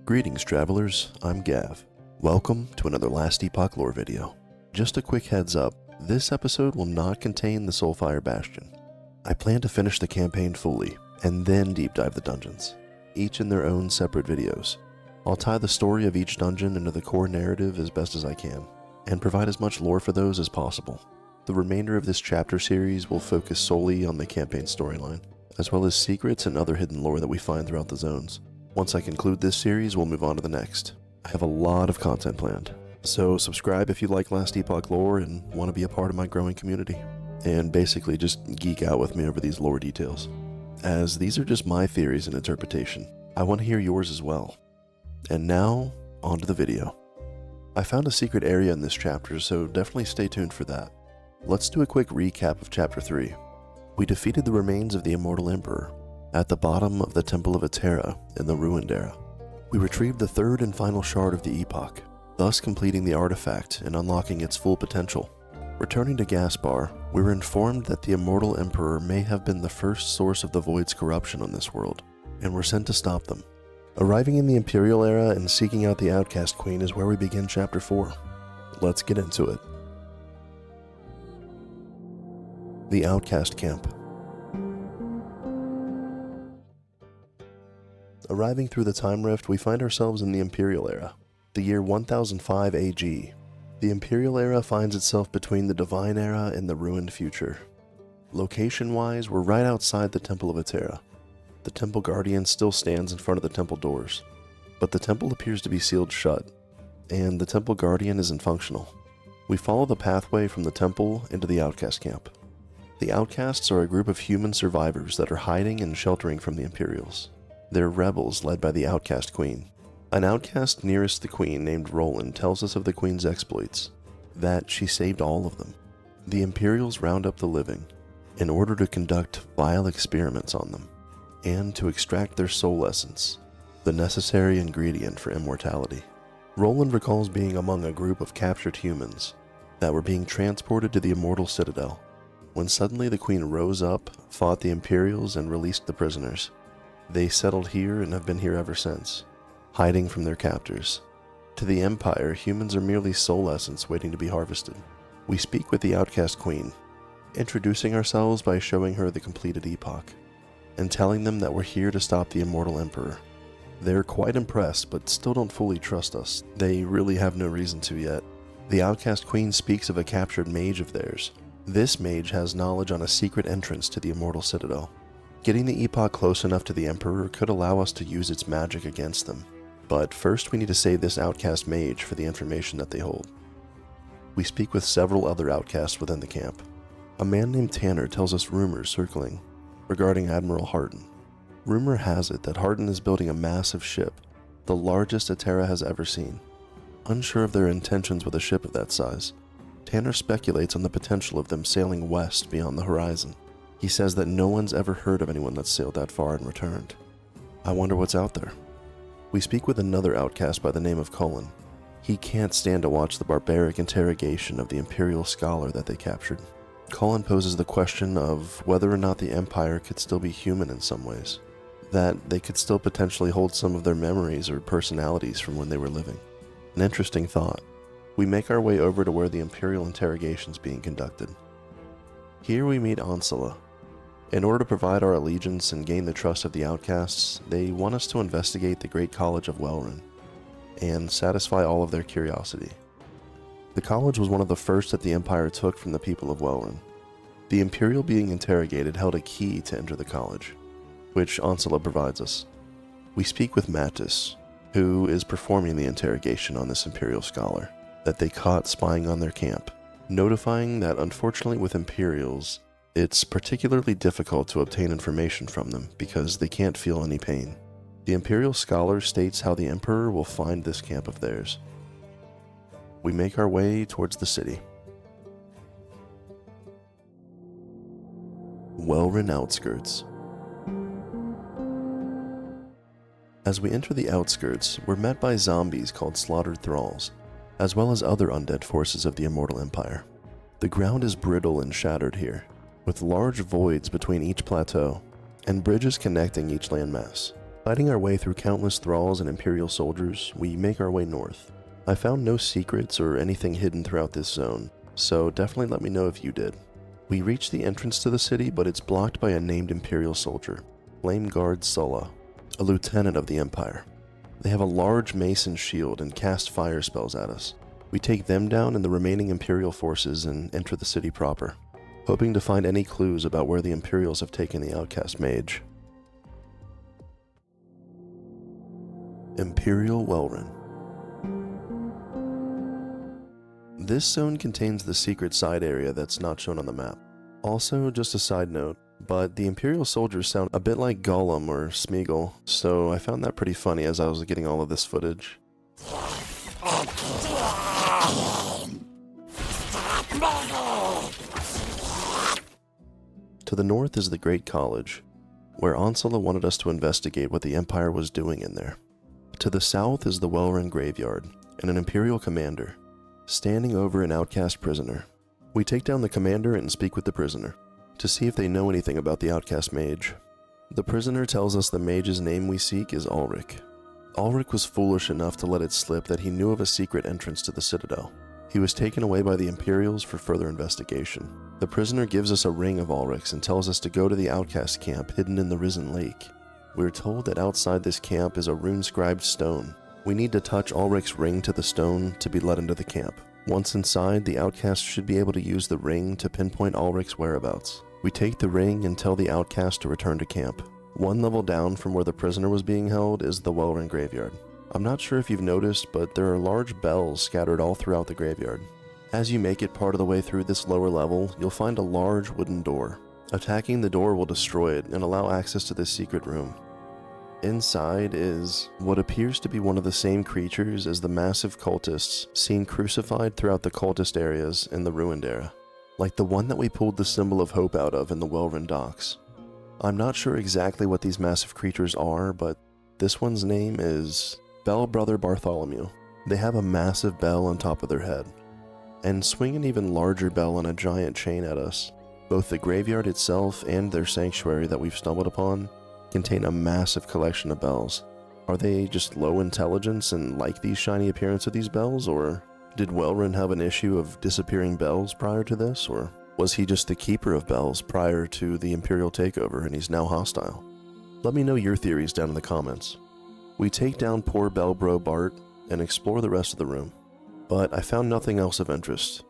Greetings travelers, I'm Gav. Welcome to another Last Epoch lore video. Just a quick heads up, this episode will not contain the Soulfire Bastion. I plan to finish the campaign fully, and then deep dive the dungeons, each in their own separate videos. I'll tie the story of each dungeon into the core narrative as best as I can, and provide as much lore for those as possible. The remainder of this chapter series will focus solely on the campaign storyline, as well as secrets and other hidden lore that we find throughout the zones. Once I conclude this series, we'll move on to the next. I have a lot of content planned, so subscribe if you like Last Epoch lore and want to be a part of my growing community, and basically just geek out with me over these lore details. As these are just my theories and interpretation, I want to hear yours as well. And now, on to the video. I found a secret area in this chapter, so definitely stay tuned for that. Let's do a quick recap of Chapter 3. We defeated the remains of the Immortal Emperor at the bottom of the Temple of Atera in the Ruined Era. We retrieved the third and final shard of the Epoch, thus completing the artifact and unlocking its full potential. Returning to Gaspar, we were informed that the Immortal Emperor may have been the first source of the Void's corruption on this world, and were sent to stop them. Arriving in the Imperial Era and seeking out the Outcast Queen is where we begin Chapter 4. Let's get into it. The Outcast Camp. Arriving through the Time Rift, we find ourselves in the Imperial Era, the year 1005 AG. The Imperial Era finds itself between the Divine Era and the Ruined Future. Location-wise, we're right outside the Temple of Atera. The Temple Guardian still stands in front of the temple doors, but the temple appears to be sealed shut, and the Temple Guardian isn't functional. We follow the pathway from the temple into the Outcast Camp. The Outcasts are a group of human survivors that are hiding and sheltering from the Imperials. They're rebels led by the Outcast Queen. An outcast nearest the Queen named Roland tells us of the Queen's exploits, that she saved all of them. The Imperials round up the living in order to conduct vile experiments on them, and to extract their soul essence, the necessary ingredient for immortality. Roland recalls being among a group of captured humans that were being transported to the Immortal Citadel, when suddenly the Queen rose up, fought the Imperials, and released the prisoners. They settled here and have been here ever since, hiding from their captors. To the Empire, humans are merely soul essence waiting to be harvested. We speak with the Outcast Queen, introducing ourselves by showing her the completed Epoch, and telling them that we're here to stop the Immortal Emperor. They're quite impressed, but still don't fully trust us. They really have no reason to yet. The Outcast Queen speaks of a captured mage of theirs. This mage has knowledge on a secret entrance to the Immortal Citadel. Getting the Epoch close enough to the Emperor could allow us to use its magic against them, but first we need to save this outcast mage for the information that they hold. We speak with several other outcasts within the camp. A man named Tanner tells us rumors circling regarding Admiral Harden. Rumor has it that Harden is building a massive ship, the largest Atera has ever seen. Unsure of their intentions with a ship of that size, Tanner speculates on the potential of them sailing west beyond the horizon. He says that no one's ever heard of anyone that's sailed that far and returned. I wonder what's out there. We speak with another outcast by the name of Cullen. He can't stand to watch the barbaric interrogation of the Imperial scholar that they captured. Cullen poses the question of whether or not the Empire could still be human in some ways, that they could still potentially hold some of their memories or personalities from when they were living. An interesting thought. We make our way over to where the Imperial interrogation is being conducted. Here we meet Onsala. In order to provide our allegiance and gain the trust of the outcasts, they want us to investigate the Great College of Welryn and satisfy all of their curiosity. The college was one of the first that the Empire took from the people of Welryn. The Imperial being interrogated held a key to enter the college, which Onsala provides us. We speak with Mattis, who is performing the interrogation on this Imperial scholar that they caught spying on their camp, notifying that unfortunately with Imperials, it's particularly difficult to obtain information from them because they can't feel any pain. The Imperial scholar states how the Emperor will find this camp of theirs. We make our way towards the city. Welryn Outskirts. As we enter the outskirts, we're met by zombies called slaughtered thralls, as well as other undead forces of the Immortal Empire. The ground is brittle and shattered here, with large voids between each plateau, and bridges connecting each landmass. Fighting our way through countless thralls and Imperial soldiers, we make our way north. I found no secrets or anything hidden throughout this zone, so definitely let me know if you did. We reach the entrance to the city, but it's blocked by a named Imperial soldier, Flame Guard Sulla, a lieutenant of the Empire. They have a large mace and shield and cast fire spells at us. We take them down and the remaining Imperial forces and enter the city proper, hoping to find any clues about where the Imperials have taken the Outcast mage. Imperial Welryn. This zone contains the secret side area that's not shown on the map. Also, just a side note, but the Imperial soldiers sound a bit like Gollum or Smeagol, so I found that pretty funny as I was getting all of this footage. To the north is the Great College, where Onsala wanted us to investigate what the Empire was doing in there. To the south is the Welryn graveyard, and an Imperial commander, standing over an outcast prisoner. We take down the commander and speak with the prisoner, to see if they know anything about the outcast mage. The prisoner tells us the mage's name we seek is Ulrich. Ulrich was foolish enough to let it slip that he knew of a secret entrance to the Citadel. He was taken away by the Imperials for further investigation. The prisoner gives us a ring of Ulrich's and tells us to go to the Outcast Camp hidden in the Risen Lake. We're told that outside this camp is a rune-scribed stone. We need to touch Ulrich's ring to the stone to be let into the camp. Once inside, the outcast should be able to use the ring to pinpoint Ulrich's whereabouts. We take the ring and tell the outcast to return to camp. One level down from where the prisoner was being held is the Welryn graveyard. I'm not sure if you've noticed, but there are large bells scattered all throughout the graveyard. As you make it part of the way through this lower level, you'll find a large wooden door. Attacking the door will destroy it and allow access to this secret room. Inside is what appears to be one of the same creatures as the massive cultists seen crucified throughout the cultist areas in the Ruined Era, like the one that we pulled the symbol of hope out of in the Welryn docks. I'm not sure exactly what these massive creatures are, but this one's name is Bell Brother Bartholomew. They have a massive bell on top of their head, and swing an even larger bell on a giant chain at us. Both the graveyard itself and their sanctuary that we've stumbled upon contain a massive collection of bells. Are they just low intelligence and like the shiny appearance of these bells, or did Welryn have an issue of disappearing bells prior to this, or was he just the keeper of bells prior to the Imperial takeover and he's now hostile? Let me know your theories down in the comments. We take down poor Bell Bro Bart and explore the rest of the room, but I found nothing else of interest.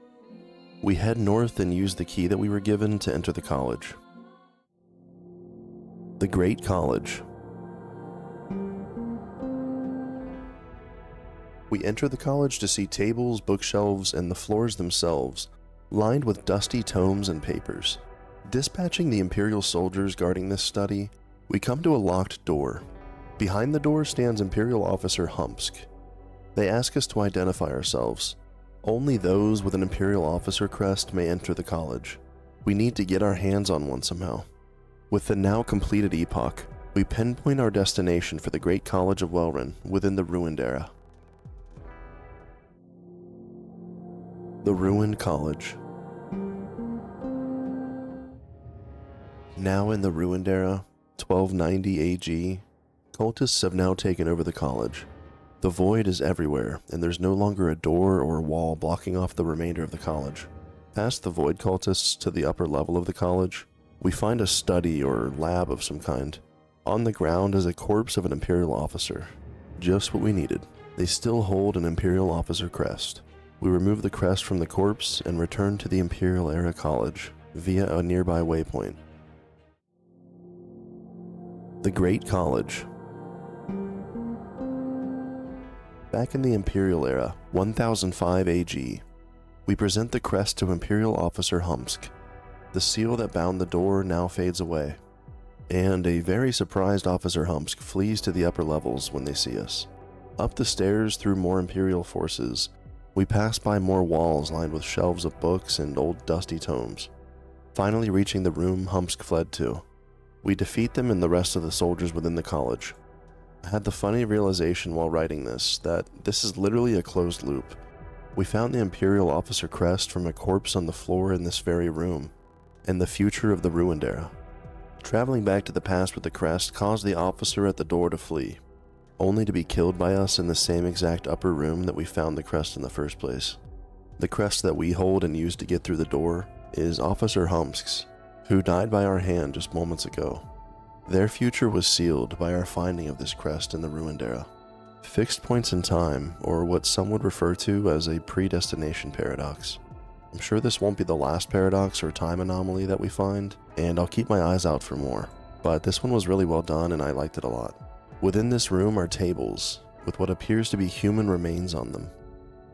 We head north and use the key that we were given to enter the college. The Great College. We enter the college to see tables, bookshelves, and the floors themselves lined with dusty tomes and papers. Dispatching the Imperial soldiers guarding this study, we come to a locked door. Behind the door stands Imperial Officer Humsk. They ask us to identify ourselves. Only those with an Imperial officer crest may enter the college. We need to get our hands on one somehow. With the now completed epoch, we pinpoint our destination for the Great College of Welryn within the Ruined Era. The Ruined College. Now in the Ruined Era, 1290 AG, cultists have now taken over the college. The void is everywhere, and there's no longer a door or a wall blocking off the remainder of the college. Past the void cultists to the upper level of the college, we find a study or lab of some kind. On the ground is a corpse of an Imperial officer. Just what we needed. They still hold an Imperial officer crest. We remove the crest from the corpse and return to the Imperial Era College via a nearby waypoint. The Great College. Back in the Imperial Era, 1005 AG, we present the crest to Imperial Officer Humsk. The seal that bound the door now fades away, and a very surprised Officer Humsk flees to the upper levels when they see us. Up the stairs through more Imperial forces, we pass by more walls lined with shelves of books and old dusty tomes. Finally reaching the room Humsk fled to, we defeat them and the rest of the soldiers within the college. I had the funny realization while writing this that this is literally a closed loop. We found the Imperial officer crest from a corpse on the floor in this very room, and the future of the Ruined Era. Traveling back to the past with the crest caused the officer at the door to flee, only to be killed by us in the same exact upper room that we found the crest in the first place. The crest that we hold and use to get through the door is Officer Humsk's, who died by our hand just moments ago. Their future was sealed by our finding of this crest in the ruined era. Fixed points in time, or what some would refer to as a predestination paradox. I'm sure this won't be the last paradox or time anomaly that we find, and I'll keep my eyes out for more, but this one was really well done and I liked it a lot. Within this room are tables, with what appears to be human remains on them.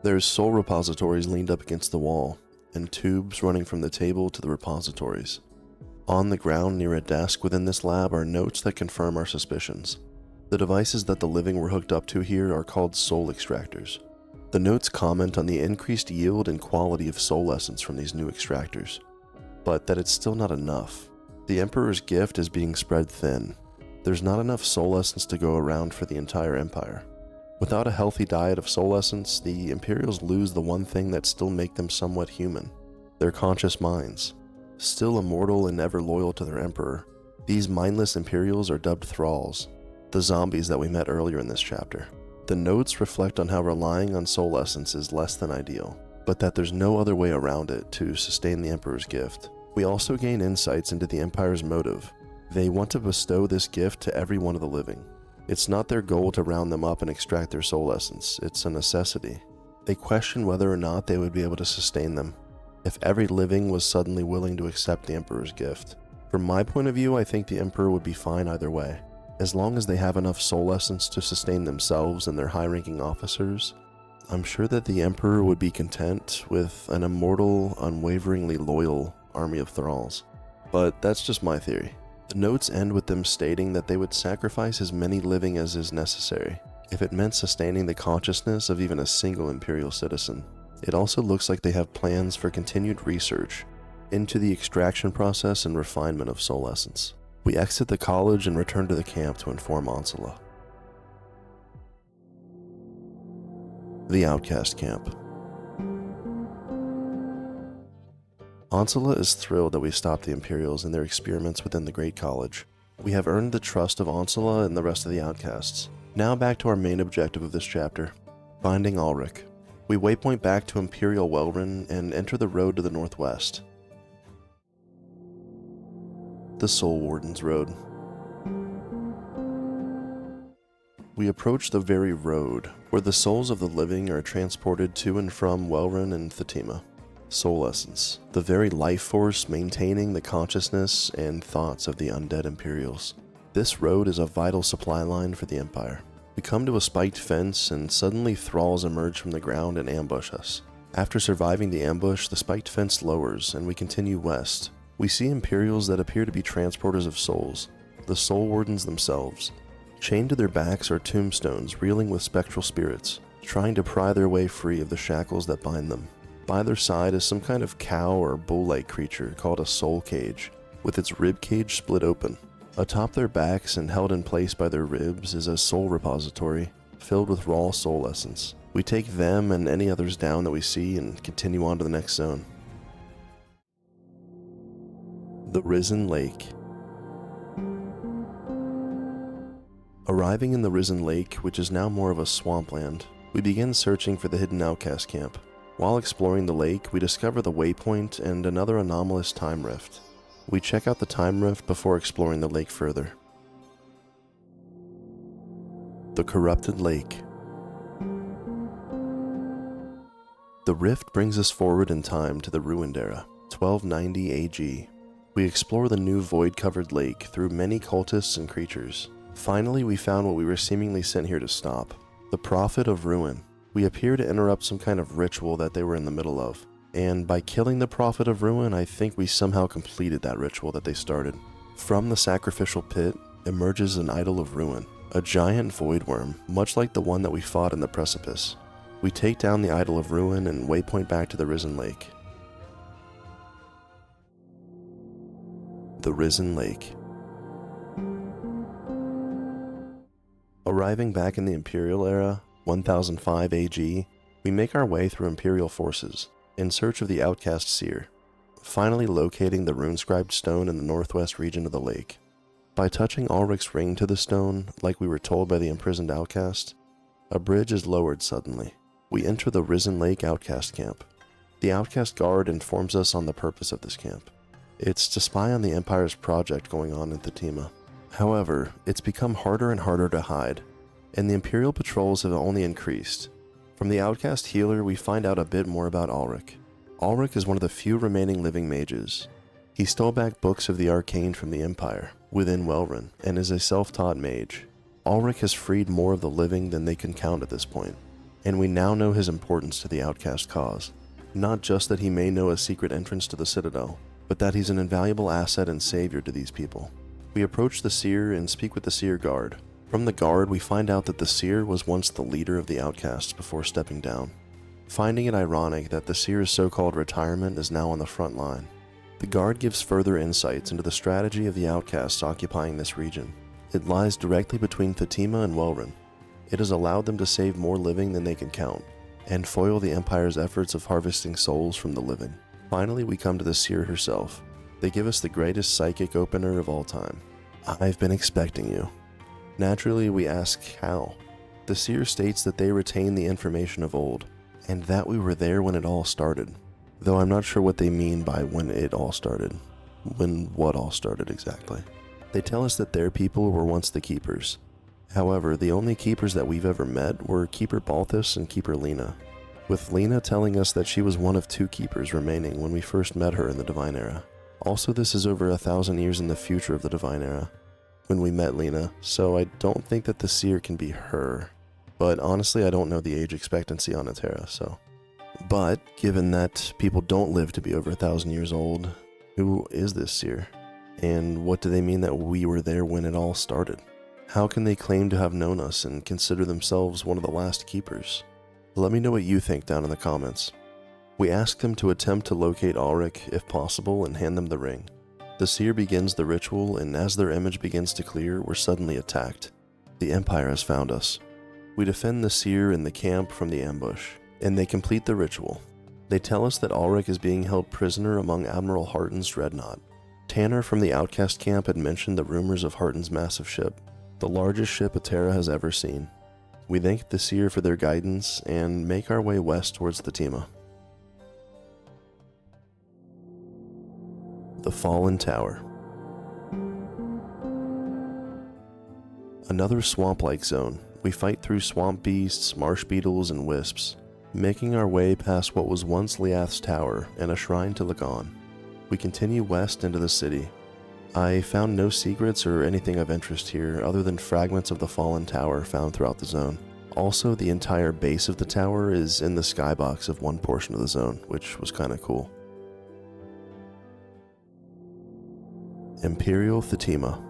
There's soul repositories leaned up against the wall, and tubes running from the table to the repositories. On the ground near a desk within this lab are notes that confirm our suspicions. The devices that the living were hooked up to here are called soul extractors. The notes comment on the increased yield and quality of soul essence from these new extractors, but that it's still not enough. The Emperor's gift is being spread thin. There's not enough soul essence to go around for the entire Empire. Without a healthy diet of soul essence, the Imperials lose the one thing that still make them somewhat human, their conscious minds. Still immortal and ever loyal to their Emperor, these mindless Imperials are dubbed thralls, the zombies that we met earlier in this chapter. The notes reflect on how relying on soul essence is less than ideal, but that there's no other way around it to sustain the Emperor's gift. We also gain insights into the Empire's motive. They want to bestow this gift to every one of the living. It's not their goal to round them up and extract their soul essence, it's a necessity. They question whether or not they would be able to sustain them if every living was suddenly willing to accept the Emperor's gift. From my point of view, I think the Emperor would be fine either way. As long as they have enough soul essence to sustain themselves and their high-ranking officers, I'm sure that the Emperor would be content with an immortal, unwaveringly loyal army of thralls. But that's just my theory. The notes end with them stating that they would sacrifice as many living as is necessary, if it meant sustaining the consciousness of even a single Imperial citizen. It also looks like they have plans for continued research into the extraction process and refinement of soul essence. We exit the college and return to the camp to inform Onsala. The Outcast Camp. Onsala is thrilled that we stopped the Imperials in their experiments within the Great College. We have earned the trust of Onsala and the rest of the Outcasts. Now back to our main objective of this chapter, finding Ulrich. We waypoint back to Imperial Welryn and enter the road to the northwest. The Soul Wardens Road. We approach the very road where the souls of the living are transported to and from Welryn and Thetima. Soul essence, the very life force maintaining the consciousness and thoughts of the undead Imperials. This road is a vital supply line for the Empire. We come to a spiked fence and suddenly thralls emerge from the ground and ambush us. After surviving the ambush, the spiked fence lowers and we continue west. We see Imperials that appear to be transporters of souls, the Soul Wardens themselves. Chained to their backs are tombstones reeling with spectral spirits, trying to pry their way free of the shackles that bind them. By their side is some kind of cow or bull-like creature called a soul cage, with its rib cage split open. Atop their backs and held in place by their ribs is a soul repository filled with raw soul essence. We take them and any others down that we see and continue on to the next zone. The Risen Lake. Arriving in the Risen Lake, which is now more of a swampland, we begin searching for the hidden Outcast Camp. While exploring the lake, we discover the waypoint and another anomalous time rift. We check out the time rift before exploring the lake further. The Corrupted Lake. The rift brings us forward in time to the Ruined Era, 1290 AG. We explore the new void-covered lake through many cultists and creatures. Finally, we found what we were seemingly sent here to stop, the Prophet of Ruin. We appear to interrupt some kind of ritual that they were in the middle of, and by killing the Prophet of Ruin, I think we somehow completed that ritual that they started. From the sacrificial pit emerges an idol of ruin, a giant void worm, much like the one that we fought in the precipice. We take down the idol of ruin and waypoint back to the Risen Lake. The Risen Lake. Arriving back in the Imperial Era, 1005 AG, we make our way through Imperial forces, in search of the Outcast Seer. finally locating the rune-scribed stone in the northwest region of the lake. By touching Ulrich's ring to the stone, like we were told by the imprisoned outcast, a bridge is lowered suddenly. We enter the Risen Lake Outcast Camp. The Outcast Guard informs us on the purpose of this camp. It's to spy on the Empire's project going on in Thetima. However, it's become harder and harder to hide, and the Imperial patrols have only increased. From the Outcast healer, we find out a bit more about Ulrich. Ulrich is one of the few remaining living mages. He stole back books of the arcane from the Empire, within Welryn, and is a self-taught mage. Ulrich has freed more of the living than they can count at this point, and we now know his importance to the Outcast cause. Not just that he may know a secret entrance to the Citadel, but that he's an invaluable asset and savior to these people. We approach the seer and speak with the seer guard. From the guard, we find out that the seer was once the leader of the outcasts before stepping down. Finding it ironic that the seer's so-called retirement is now on the front line. The guard gives further insights into the strategy of the outcasts occupying this region. It lies directly between Thetima and Welryn. It has allowed them to save more living than they can count, and foil the Empire's efforts of harvesting souls from the living. Finally, we come to the seer herself. They give us the greatest psychic opener of all time. I've been expecting you. Naturally, we ask how. The seer states that they retain the information of old, and that we were there when it all started. Though I'm not sure what they mean by when it all started. When what all started exactly. They tell us that their people were once the keepers. However, the only keepers that we've ever met were Keeper Balthus and Keeper Lena, with Lena telling us that she was one of 2 keepers remaining when we first met her in the Divine Era. Also, this is over 1,000 years in the future of the Divine Era when we met Lena, so I don't think that the seer can be her. But honestly, I don't know the age expectancy on Atera, so. But given that people don't live to be over 1,000 years old, who is this seer? And what do they mean that we were there when it all started? How can they claim to have known us and consider themselves one of the last keepers? Let me know what you think down in the comments. We ask them to attempt to locate Ulrich if possible and hand them the ring. The seer begins the ritual, and as their image begins to clear, we're suddenly attacked. The Empire has found us. We defend the seer and the camp from the ambush, and they complete the ritual. They tell us that Ulrich is being held prisoner among Admiral Harton's Dreadnought. Tanner from the Outcast Camp had mentioned the rumors of Harton's massive ship, the largest ship Atera has ever seen. We thank the seer for their guidance and make our way west towards Thetima. The Fallen Tower. Another swamp-like zone. We fight through swamp beasts, marsh beetles, and wisps, making our way past what was once Liath's tower and a shrine to Lagon. We continue west into the city. I found no secrets or anything of interest here other than fragments of the fallen tower found throughout the zone. Also, the entire base of the tower is in the skybox of one portion of the zone, which was kinda cool. Imperial Thetima.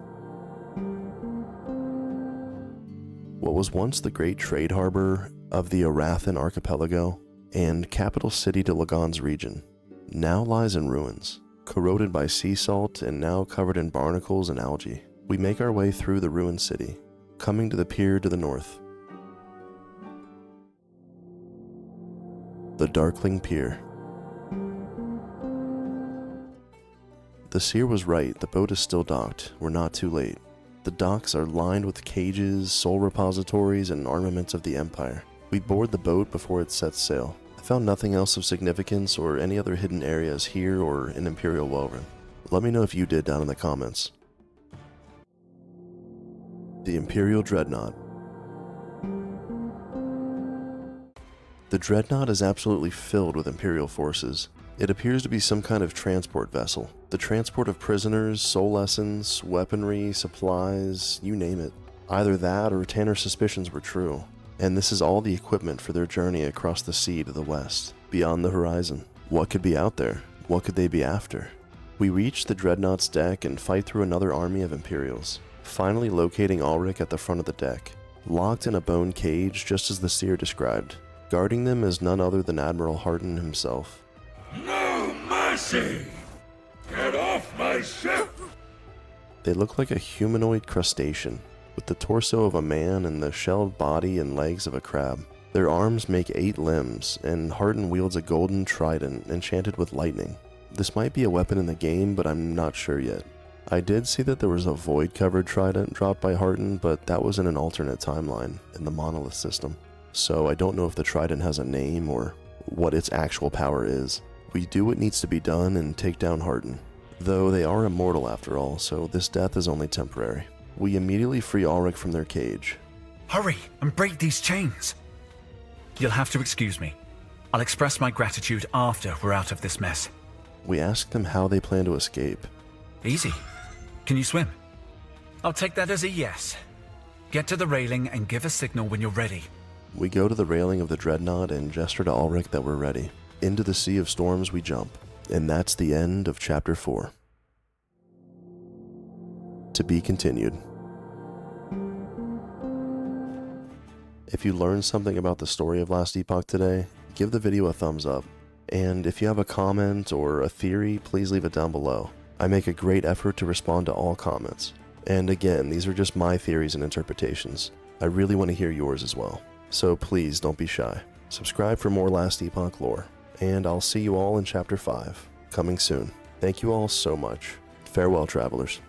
What was once the great trade harbor of the Arathan archipelago and capital city to Lagon's region now lies in ruins, corroded by sea salt and now covered in barnacles and algae. We make our way through the ruined city, coming to the pier to the north. The Darkling Pier. The seer was right, the boat is still docked. We're not too late. The docks are lined with cages, soul repositories, and armaments of the Empire. We board the boat before it sets sail. I found nothing else of significance or any other hidden areas here or in Imperial Welryn. Let me know if you did down in the comments. The Imperial Dreadnought. The Dreadnought is absolutely filled with Imperial forces. It appears to be some kind of transport vessel. The transport of prisoners, soul essence, weaponry, supplies, you name it. Either that or Tanner's suspicions were true. And this is all the equipment for their journey across the sea to the west, beyond the horizon. What could be out there? What could they be after? We reach the Dreadnought's deck and fight through another army of Imperials, finally locating Ulrich at the front of the deck, locked in a bone cage just as the seer described. Guarding them is none other than Admiral Harton himself. No mercy! Get off my ship! They look like a humanoid crustacean, with the torso of a man and the shelled body and legs of a crab. Their arms make 8 limbs, and Harton wields a golden trident enchanted with lightning. This might be a weapon in the game, but I'm not sure yet. I did see that there was a void-covered trident dropped by Harton, but that was in an alternate timeline in the monolith system. So I don't know if the trident has a name or what its actual power is. We do what needs to be done and take down Harton. Though they are immortal after all, so this death is only temporary. We immediately free Ulrich from their cage. Hurry and break these chains. You'll have to excuse me. I'll express my gratitude after we're out of this mess. We ask them how they plan to escape. Easy. Can you swim? I'll take that as a yes. Get to the railing and give a signal when you're ready. We go to the railing of the Dreadnought and gesture to Ulrich that we're ready. Into the Sea of Storms we jump. And that's the end of Chapter 4. To be continued. If you learned something about the story of Last Epoch today, give the video a thumbs up. And if you have a comment or a theory, please leave it down below. I make a great effort to respond to all comments. And again, these are just my theories and interpretations. I really want to hear yours as well. So please don't be shy. Subscribe for more Last Epoch lore. And I'll see you all in Chapter 5, coming soon. Thank you all so much. Farewell, travelers.